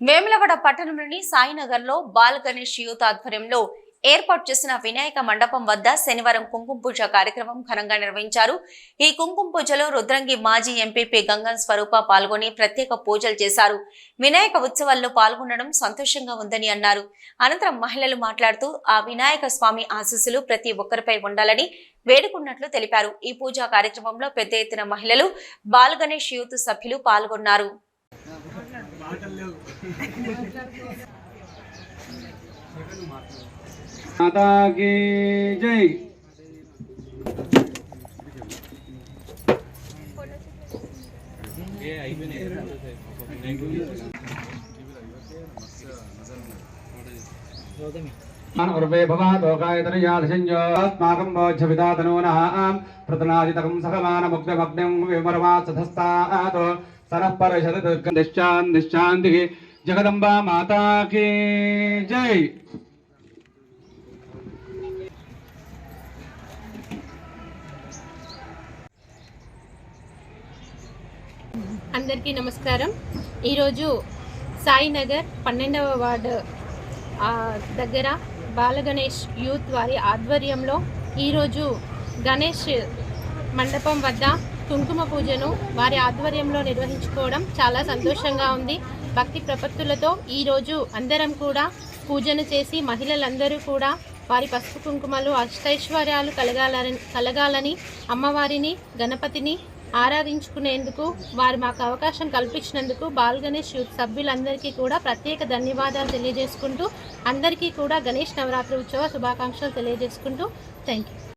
వేములవాడ పట్టణంలోని సాయినగర్లో ball Ganesh youth ఆధ్వర్యంలో ఏర్పాటు చేసిన వినాయక మండపం వద్ద శనివారం కుంకుమ పూజ కార్యక్రమం ఘనంగా నిర్వహించారు. ఈ కుంకుమ పూజలో రుద్రంగి మాజీ ఎంపీపీ గంగం స్వరూప పాల్గొని ప్రత్యేక పూజలు చేశారు. వినాయక ఉత్సవాల్లో పాల్గొనడం సంతోషంగా ఉందని అన్నారు. అనంతరం మహిళలు మాట్లాడుతూ ఆ వినాయక స్వామి ఆశీస్సులు ప్రతి ఒక్కరిపై ఉండాలని వేడుకున్నట్లు తెలిపారు. ఈ పూజా కార్యక్రమంలో పెద్ద ఎత్తున మహిళలు, బాల్ గణేష్ యూత్ సభ్యులు పాల్గొన్నారు. माता की जय। उर्वे भवादोकायतनयाधशञ्जोऽस्माकं बोध्यपितातनूनः प्रतनादितकं सखमानमुग्धमग्निं विमरमात्सधस्तात् सरः परशतनिश्चान्तिः जगदम्बा माता की जय। అందరికీ నమస్కారం. ఈరోజు సాయినగర్ 12వ వార్డు దగ్గర బాలగణేష్ యూత్ వారి ఆధ్వర్యంలో ఈరోజు గణేష్ మండపం వద్ద కుంకుమ పూజను వారి ఆధ్వర్యంలో నిర్వహించుకోవడం చాలా సంతోషంగా ఉంది. భక్తి ప్రపత్తులతో ఈరోజు అందరం కూడా పూజను చేసి మహిళలందరూ కూడా వారి పసుపు కుంకుమలు అష్టైశ్వర్యాలు కలగాలని అమ్మవారిని గణపతిని ఆరాధించుకునేందుకు వారు మాకు అవకాశం కల్పించినందుకు బాల్ గణేష్ యూత్ సభ్యులందరికీ కూడా ప్రత్యేక ధన్యవాదాలు తెలియజేసుకుంటూ అందరికీ కూడా గణేష్ నవరాత్రి ఉత్సవ శుభాకాంక్షలు తెలియజేసుకుంటూ థ్యాంక్ యూ.